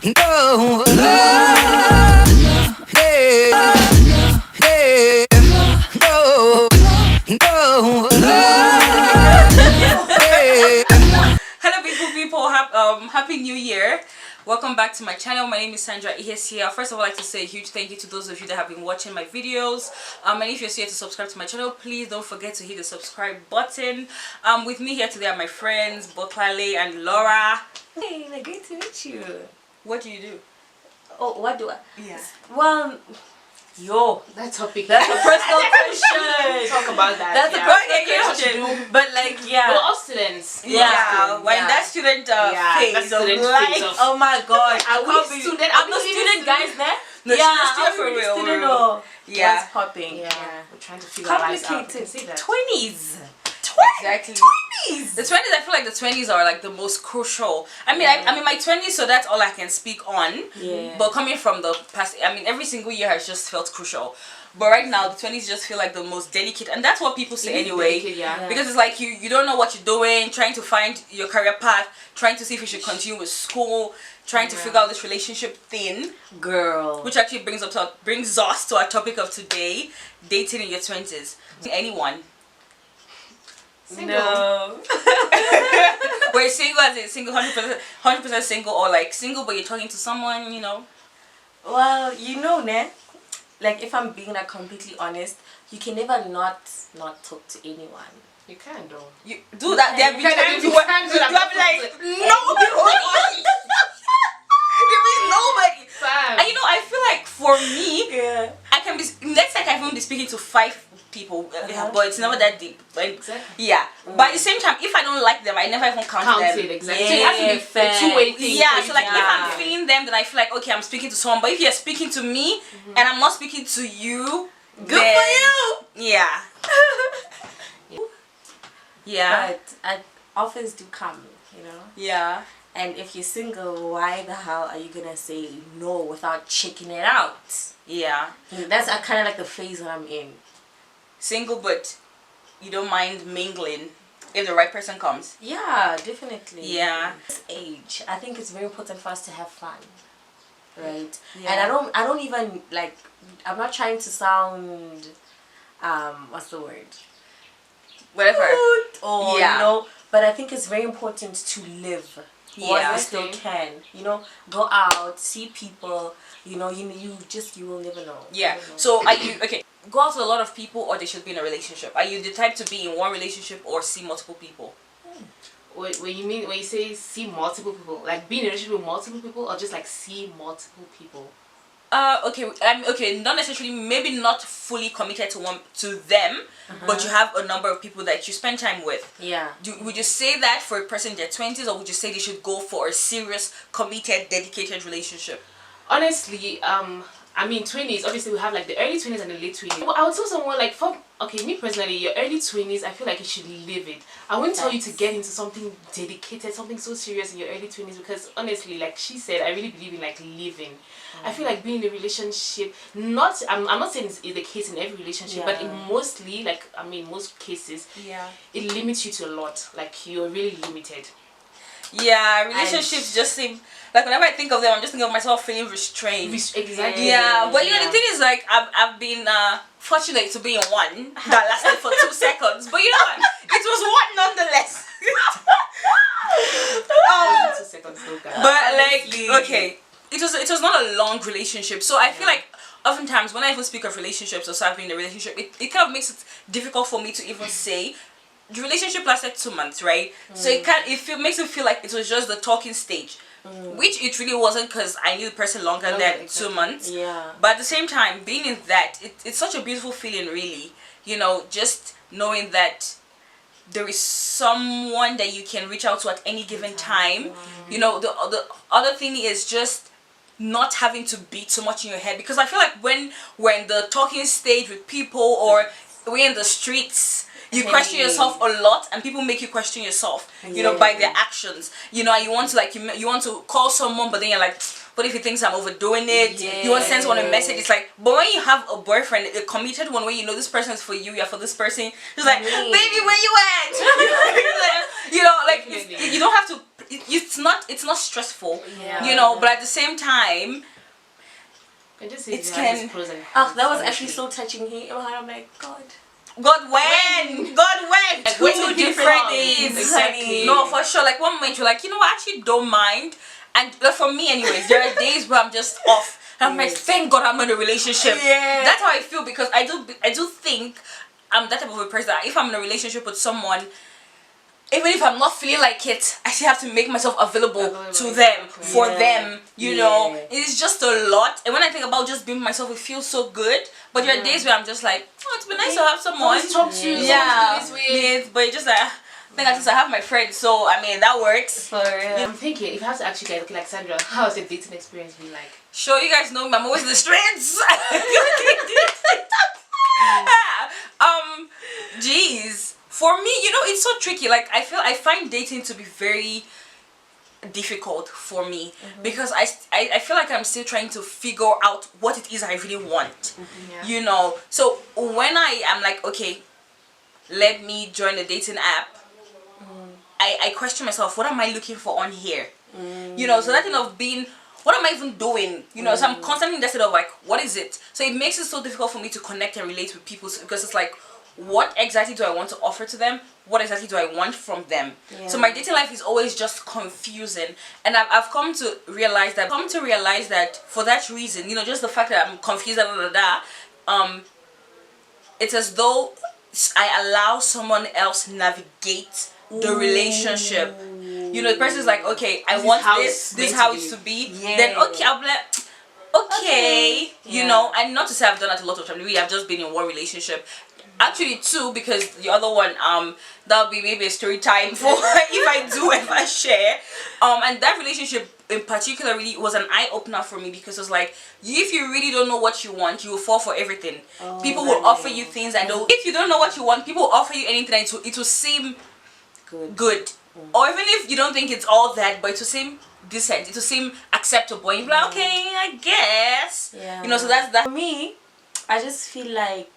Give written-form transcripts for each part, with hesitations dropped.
Go, yeah, yeah, go, go, yeah. Hello people, happy new year. Welcome back to my channel. My name is Sandra Ihes here. First of all, I'd like to say a huge thank you to those of you that have been watching my videos. And if you're here to subscribe to my channel, please don't forget to hit the subscribe button. With me here today are my friends Boklale and Laura. Hey, great to meet you. What do you do? Oh, what do I? Yeah. Well, That topic. that's a personal question. Talk about that. That's a personal question. But like, We're all students. Yeah. We're in Yeah. that student Yeah, phase that of student life. phase of- Oh my gosh. Are we student? I'm Are the we student, guys. There. No, Yeah, she's still I'm for really real, student. real. Oh, Yeah. What's popping? Yeah. We're trying to figure our lives out. Complicated. See that? 20s. Exactly. 20s. The 20s, I feel like the 20s are like the most crucial. I mean, I'm in my 20s, so that's all I can speak on. Yeah. But coming from the past, I mean, every single year has just felt crucial. But right now, the 20s just feel like the most delicate, and that's what people say It is anyway. delicate, yeah. Because it's like you don't know what you're doing, trying to find your career path, trying to see if you should continue with school, trying to figure out this relationship thing. Girl. Which actually brings us to our topic of today: dating in your 20s. Anyone? Single. No. Where single as in single, 100% single, or like single but you're talking to someone, you know? Well, ne? Like, if I'm being like completely honest, you can never not talk to anyone. You can though. You do that. There be You can, times you where can do you that. have like nobody. There is nobody. Fam. And you know, I feel like for me, Yeah. I can be. Let's say I can be speaking to 5 people, but it's never that deep. But Exactly. yeah. But at the same time, if I don't like them, I never even count them. Counted, exactly. Yeah, So it has to be fair. a two-way thing. Yeah, for so you like to- if I'm feeling them, then I feel like okay, I'm speaking to someone. But if you're speaking to me and I'm not speaking to you, Good for you. Yeah. Yeah. But offers do come, Yeah. And if you're single, why the hell are you gonna say no without checking it out? Yeah. That's kind of like the phase that I'm in. Single, but you don't mind mingling if the right person comes. Yeah, definitely. Yeah. This age, I think it's very important for us to have fun, right? Yeah. And I don't even like. I'm not trying to sound, what's the word? Whatever. Rude or Yeah. but I think it's very important to live. While Yeah. you still can, go out, see people. You will never know. Yeah. Never know. So are you okay? Go out with a lot of people, or they should be in a relationship. Are you the type to be in one relationship or see multiple people? When you say see multiple people, like be in a relationship with multiple people, or just like see multiple people? Okay. Okay. Not necessarily. Maybe not fully committed to them, but you have a number of people that you spend time with. Yeah. Would you say that for a person in their 20s, or would you say they should go for a serious, committed, dedicated relationship? Honestly, I mean 20s, obviously we have like the early 20s and the late 20s. Well, I would tell someone like me personally, your early 20s, I feel like you should live it. I wouldn't tell you to get into something dedicated, something so serious in your early 20s, because honestly, like she said, I really believe in like living. I feel like being in a relationship, I'm not saying it's the case in every relationship, but in most cases, it limits you to a lot. Like you're really limited. Yeah, relationships just seem like whenever I think of them, I'm just thinking of myself feeling restrained. Exactly. Yeah, but the thing is, like, I've been fortunate to be in one that lasted for 2 seconds. But you know what? It was one nonetheless. 2 seconds though, guys. But like, okay, it was not a long relationship. So I feel like oftentimes when I even speak of relationships or start being in a relationship, it kind of makes it difficult for me to even say. The relationship lasted 2 months, right? So it makes it feel like it was just the talking stage. Which it really wasn't, because I knew the person longer than 2 months. Yeah. But at the same time, being in that, it's such a beautiful feeling, really. Just knowing that there is someone that you can reach out to at any given time. The other thing is just not having to be too much in your head, because I feel like when we're in the talking stage with people, or we're in the streets, you question yourself a lot, and people make you question yourself, by their actions. And you want to you want to call someone, but then you're like, what if he thinks I'm overdoing it? You want to send someone a message. It's like, but when you have a boyfriend, a committed one, where this person is for you, you're for this person. It's like, baby, where you at? You don't have to it's not stressful, Yeah. you know. But at the same time, I just say It it can- can. Pros and Oh, cons, that was honestly. actually so touching. I'm like, God. God when Like, two when did it different come? things. Exactly. No, for sure. Like one moment you're like, you know, I actually don't mind, and for me, anyways, there are days where I'm just off. I'm like, thank God I'm in a relationship. Yeah. That's how I feel, because I do think I'm that type of a person that if I'm in a relationship with someone, even if I'm not feeling like it, I still have to make myself available to them, exactly. for Yeah. them, you know. Yeah. It's just a lot. And when I think about just being myself, it feels so good. But there are days where I'm just like, oh, it's been nice to have someone. Someone to talk to, Yeah. someone to do this with. But it's just like, I think at least I have my friends, so I mean, that works. For real. I'm thinking, if I have to actually get, okay, like Sandra, how's the dating experience been like? Sure, you guys know me, I'm always in the streets. Geez. For me, you know, it's so tricky. Like, I find dating to be very difficult for me, because I feel like I'm still trying to figure out what it is I really want. Yeah. You know, so when I am like, okay, let me join a dating app, I question myself, what am I looking for on here? You know, so that thing of being, what am I even doing? You know, so I'm constantly in that state of like, what is it? So it makes it so difficult for me to connect and relate with people, because it's like, what exactly do I want to offer to them? What exactly do I want from them? So my dating life is always just confusing, and I've come to realize that for that reason, you know, just the fact that I'm confused, it's as though I allow someone else navigate the relationship. You know, the person's like, okay, I This is want how this. it's This is meant how to it's be. to be. Yeah. Then okay, I'll be like, okay, you Yeah. know. And not to say I've done that a lot of times. Really, I've just been in one relationship. Actually, two, because the other one, that'll be maybe a story time for if I do ever share. And that relationship in particular really was an eye opener for me, because it was like, if you really don't know what you want, you will fall for everything. People will offer you things, and if you don't know what you want, people will offer you anything, and it will seem good. Or even if you don't think it's all that, but it will seem decent, it will seem acceptable, and you'll be like, okay, I guess. Yeah. You know, so that's that. For me, I just feel like,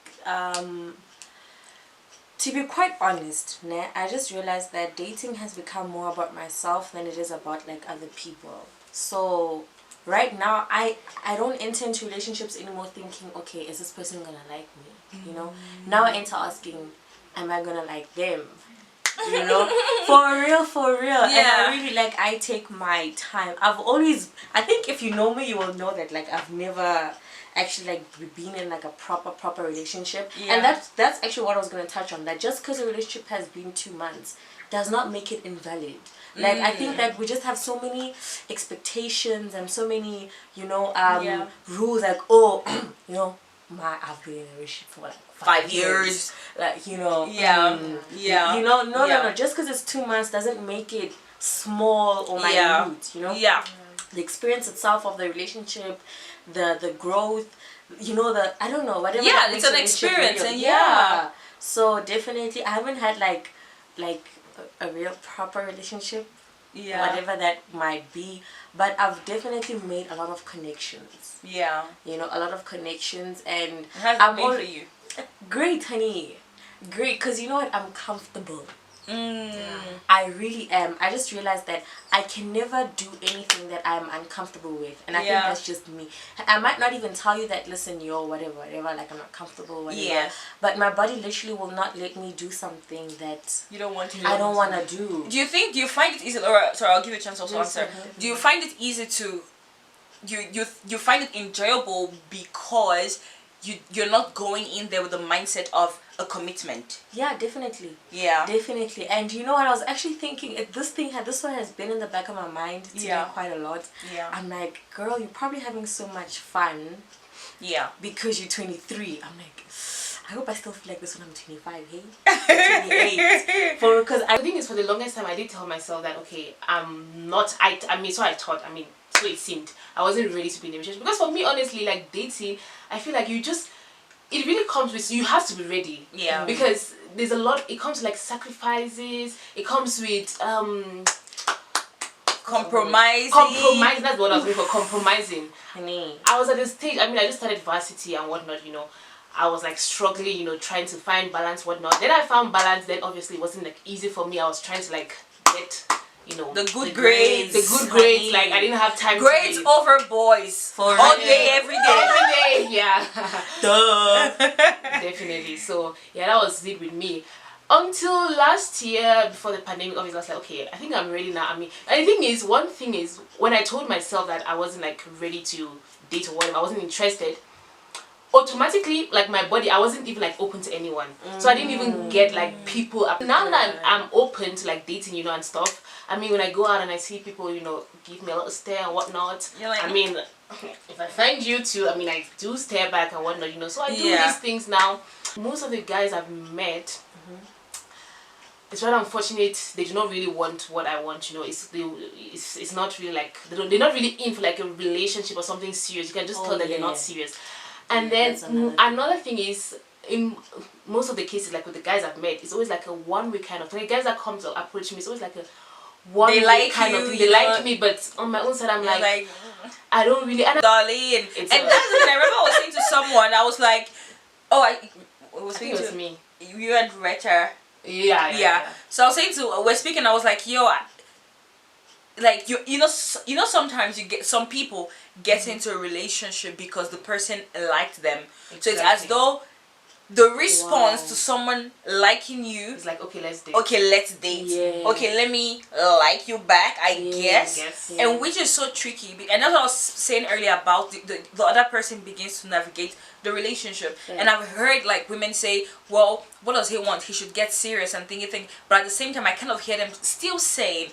to be quite honest, I just realized that dating has become more about myself than it is about like other people. So right now, I don't enter into relationships anymore thinking, okay, is this person gonna like me? You know, now I enter asking, am I gonna like them? You know, for real. Yeah. And I really I take my time. I think if you know me, you will know that like I've never actually been in like a proper relationship. Yeah. And that's actually what I was going to touch on, that just because a relationship has been 2 months does not make it invalid. Like I think that we just have so many expectations and so many, you know, rules, like, oh, you know, I've been in a relationship for like 5 years. Like, you know, Yeah. you know, no, just because it's 2 months doesn't make it small or minute, you know. Yeah. The experience itself of the relationship, the growth, you know, I don't know, whatever. Yeah, that it's makes an a relationship experience, real. and yeah. So definitely, I haven't had like a real proper relationship, whatever that might be, but I've definitely made a lot of connections. Yeah. You know, a lot of connections, and How's it been for you? Great, honey. Great, because you know what? I'm comfortable. Mm. I really am. I just realized that I can never do anything that I'm uncomfortable with, and I think that's just me. I might not even tell you that, listen, yo, whatever, like I'm not comfortable, whatever. Yes. But my body literally will not let me do something that You don't want to. I don't want to do. Do you find it easy? Or sorry, I'll give you a chance also to Yes, answer. okay. Do you find it easy to? You find it enjoyable because you're not going in there with the mindset of a commitment. Yeah, definitely. Yeah. Definitely. And you know what, I was actually thinking, this one has been in the back of my mind today quite a lot. Yeah. I'm like, girl, you're probably having so much fun Yeah. because you're 23. I'm like, I hope I still feel like this when I'm 25, hey? 28. Because The thing is, for the longest time, I did tell myself that, okay, I'm not, I mean, so I thought, I mean, so it seemed, I wasn't ready to be in a relationship. Because for me, honestly, like dating, I feel like it really comes with, you have to be ready. Yeah. Because there's a lot, it comes with like sacrifices, it comes with, Compromising. compromise, that's what I was looking for, compromising. honey, I was at the stage, I mean, I just started varsity and whatnot, you know. I was like struggling, you know, trying to find balance, whatnot. Then I found balance, then obviously it wasn't like easy for me. I was trying to like get you know, The good grades. the good grades. Like I didn't have time. Grades to over boys. For all real. day, every day. every day. Yeah. Duh. Definitely. So yeah, that was it with me. Until last year, before the pandemic, obviously I was like, okay, I think I'm ready now. I mean, and the thing is, one thing is, when I told myself that I wasn't like ready to date or whatever, I wasn't interested, automatically, like my body, I wasn't even like open to anyone. So I didn't even get like people. Now that I'm open to like dating, you know, and stuff. I mean, when I go out and I see people, you know, give me a little stare and whatnot. You're like, I mean, if I find you too, I mean, I do stare back and whatnot, you know. So I do Yeah. these things now. Most of the guys I've met, it's rather unfortunate they do not really want what I want, you know. It's not really like they're not really in for like a relationship or something serious. You can just tell that they're not serious. And then another thing is, in most of the cases, like with the guys I've met, it's always like a 1 week kind of thing. The guys that come to approach me, it's always like a 1 They week like kind you, of thing. you They know. like me, but on my own side I'm You're like I don't really. And darling. And that's the thing. I remember I was saying to someone, I was like, oh, I was I think speaking it was to me. you and Retta. Yeah. So I was saying to we're speaking. I was like, yo, like you know sometimes you get some people get into a relationship because the person liked them. So it's as Exactly. though the response to someone liking you. It's like, okay, let's date. Okay, let's date. Yeah. Okay, let me like you back, I guess. Yes. And which is so tricky. And that's what I was saying earlier about the other person begins to navigate the relationship. Yeah. And I've heard like women say, well, what does he want? He should get serious and think. But at the same time, I kind of hear them still saying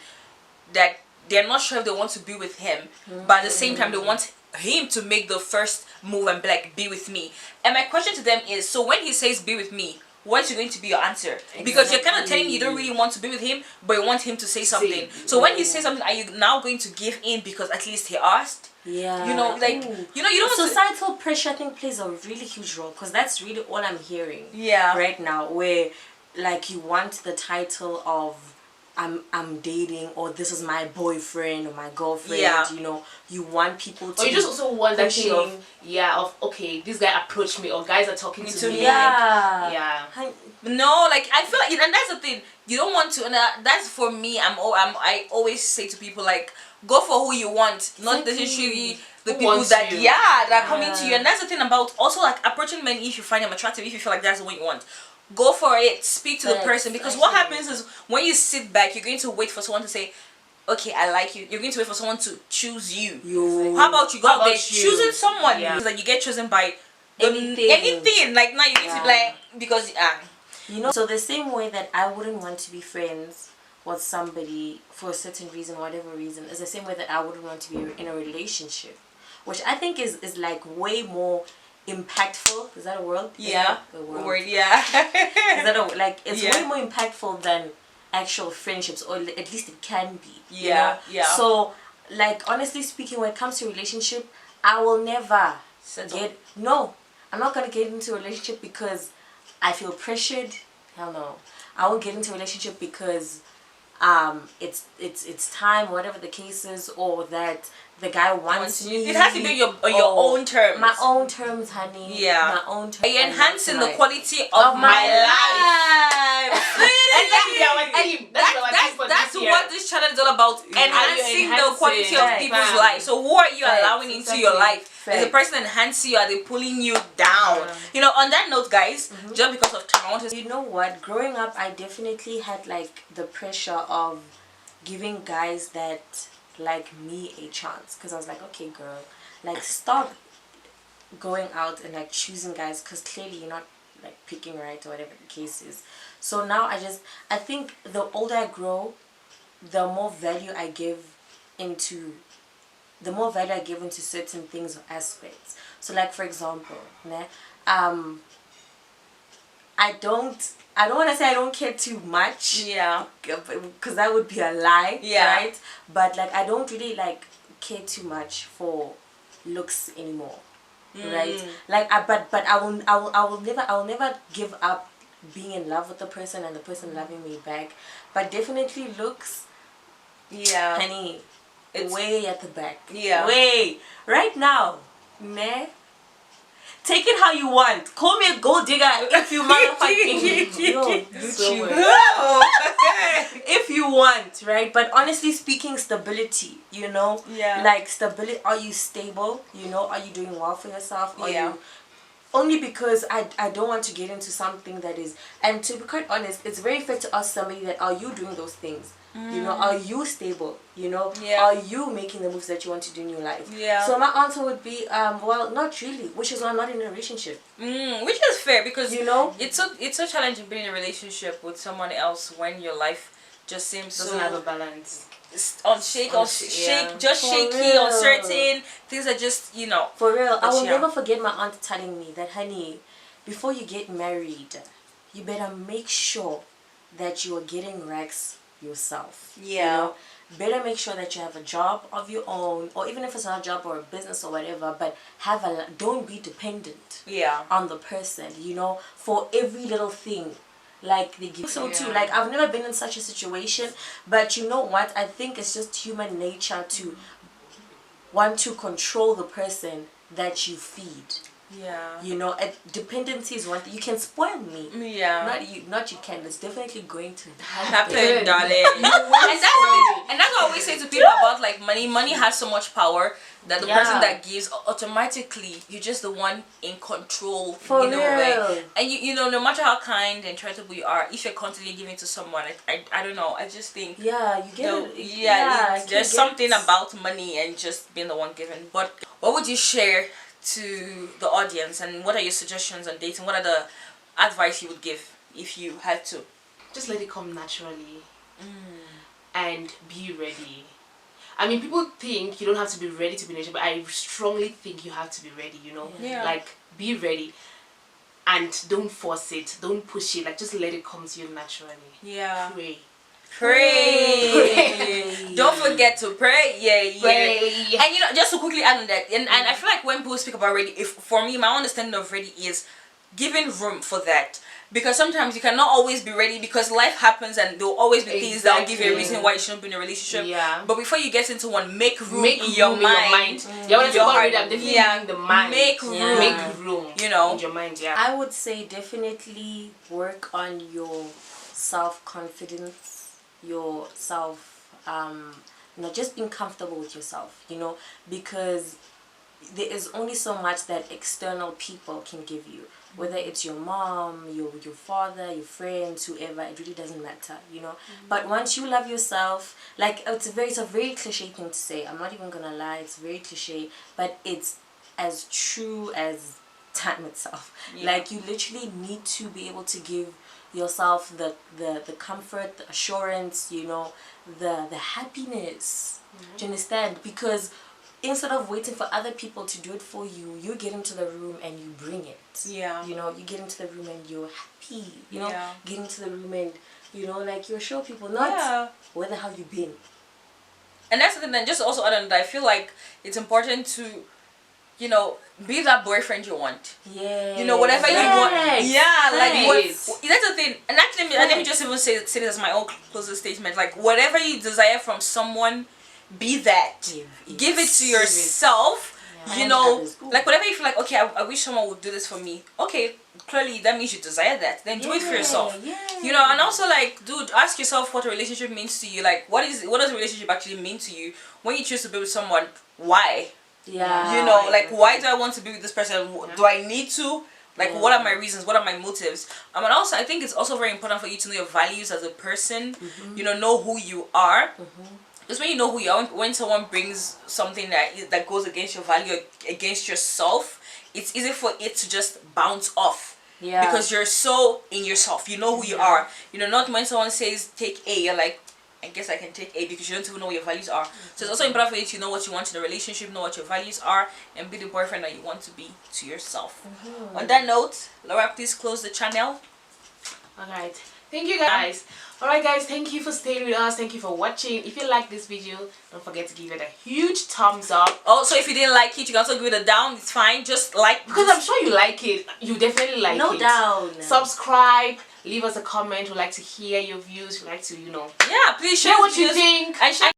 that they're not sure if they want to be with him. But at the same time, they want him to make the first move and be like, be with me. And my question to them is, so when he says be with me, what's going to be your answer? Because you're kind of telling me you don't really want to be with him, but you want him to say something. So when he says something, are you now going to give in because at least he asked? Yeah. You know, like, you know, you don't want to... Societal pressure, I think, plays a really huge role, because that's really all I'm hearing. Yeah. Right now, where like you want the title of I'm dating, or this is my boyfriend or my girlfriend. Yeah. You know, you want people to. Or you just also want that thing pushing. of okay, this guy approached me, or guys are talking to me. Yeah. Yeah. No, like I feel like, and that's the thing. You don't want to, and that's for me. I always say to people like, go for who you want, not necessarily the Who people wants that you. that are coming to you. And that's the thing about also like approaching men. If you find them attractive, if you feel like that's the one you want, go for it. Speak to the person, because what happens is when you sit back, you're going to wait for someone to say, okay, I like you. You're going to wait for someone to choose you. How about you go out there choosing someone? Yeah. Like you get chosen by Anything. Like now you need to be like, because You know, so the same way that I wouldn't want to be friends with somebody for a certain reason, whatever reason, is the same way that I wouldn't want to be in a relationship, which I think is like way more impactful. Is that a word? yeah, A word. word, yeah. Is that a, like it's Yeah. way more impactful than actual friendships, or at least it can be. you Yeah, know? yeah. So, like, honestly speaking, when it comes to relationship, I will never I'm not gonna get into a relationship because I feel pressured. Hell no. I won't get into a relationship because it's time, whatever the case is, or that the guy wants me. It has to be on your own terms. My own terms, honey. Yeah. My own terms. Are you enhancing the Like- quality of my life? That's what this channel is all about. Enhancing the quality of Facts. people's life. So who are you Facts. allowing into your life? Is the person enhancing you? Are they pulling you down? You know, on that note, guys, just because of time, I want to You know what? Growing up, I definitely had like the pressure of giving guys that like me a chance, because I was like, okay, girl, like stop going out and like choosing guys, because clearly you're not like picking right, or whatever the case is. So now I think the older I grow, the more value I give into certain things or aspects. So like, for example, I don't want to say I don't care too much, because that would be a lie, right? But like, I don't really like care too much for looks anymore, right? Like, but I will never give up being in love with the person and the person loving me back. But definitely looks, honey, it's way at the back. Way right now, to take it how you want. Call me a gold digger if you motherfucking if you want, right? But honestly speaking, stability, you know, like stability. Are you stable? You know, are you doing well for yourself? Are you only because I don't want to get into something that is, and to be quite honest, it's very fair to ask somebody that, are you doing those things? You know, are you stable? You know, are you making the moves that you want to do in your life? So my answer would be, well, not really, which is why I'm not in a relationship. Which is fair, because you know, it's so challenging being in a relationship with someone else when your life just seems doesn't have a balance. Shaky, uncertain. Things are just, you know. For real, I will never forget my aunt telling me that, honey, before you get married, you better make sure that you are getting racks yourself. You know, better make sure that you have a job of your own, or even if it's not a job or a business or whatever, but don't be dependent on the person, you know, for every little thing. Like they give so too. Like I've never been in such a situation, but you know what? I think it's just human nature to want to control the person that you feed. You know, dependency is one thing. You can spoil me. Not you can. It's definitely going to happen, darling. And that's what I always say to people about like money. Money has so much power that the person that gives, automatically you're just the one in control. For in real. a way. And you know, no matter how kind and charitable you are, if you're constantly giving to someone, I don't know. I just think you get there's something about money and just being the one giving. But what would you share to the audience, and what are your suggestions on dating? What are the advice you would give if you had to? Just let it come naturally and be ready. I mean, people think you don't have to be ready to be in a relationship, but I strongly think you have to be ready, you know? Like, be ready and don't force it, don't push it, like just let it come to you naturally. Pray. Don't forget to pray. Pray. And you know, just to quickly add on that, and I feel like when people speak about ready, for me, my understanding of ready is giving room for that. Because sometimes you cannot always be ready, because life happens and there will always be things that will give you a reason why you shouldn't be in a relationship. But before you get into one, make room in your mind. I'm definitely in the mind. Make room. Make room. You know, in your mind. I would say definitely work on your self-confidence, your self, you know, just being comfortable with yourself, you know, because there is only so much that external people can give you, whether it's your mom, your father, your friends, whoever. It really doesn't matter, you know. But once you love yourself, like it's a very cliche thing to say, I'm not even gonna lie, it's very cliche, but it's as true as time itself. Like you literally need to be able to give yourself the comfort, the assurance, you know, the happiness. Do you understand? Because instead of waiting for other people to do it for you, you get into the room and you bring it. You know, you get into the room and you're happy. You know, get into the room and, you know, like you show people not where the hell you been. And that's the thing. Then just also add on that, I feel like it's important to, you know, be that boyfriend you want. You know, whatever you want. Like what, that's the thing. And actually, let me just even say this as my own closing statement. Like whatever you desire from someone, be that. Give it to yourself. You know, like whatever you feel like, okay, I wish someone would do this for me. Okay, clearly that means you desire that. Then do it for yourself. You know, and also like, dude, ask yourself what a relationship means to you. Like, what does a relationship actually mean to you? When you choose to be with someone, why? You know, like why do I want to be with this person? Do I need to? Like what are my reasons? What are my motives? And also I think it's also very important for you to know your values as a person. You know who you are. Because when you know who you are, when someone brings something that goes against your value, against yourself, it's easy for it to just bounce off. Because you're so in yourself. You know who you are. You know, not when someone says take A, you're like, I guess I can take A, because you don't even know what your values are. So it's also important for you to know what you want in a relationship, know what your values are, and be the boyfriend that you want to be to yourself. On that note, Laura, please close the channel. Alright. Thank you guys. Alright guys, thank you for staying with us. Thank you for watching. If you like this video, don't forget to give it a huge thumbs up. Also, if you didn't like it, you can also give it a down. It's fine. Just like, because I'm sure you like it. You definitely like it. No doubt. Subscribe. Leave us a comment. We'd like to hear your views. We'd like to, you know. Yeah, please share what you think. And share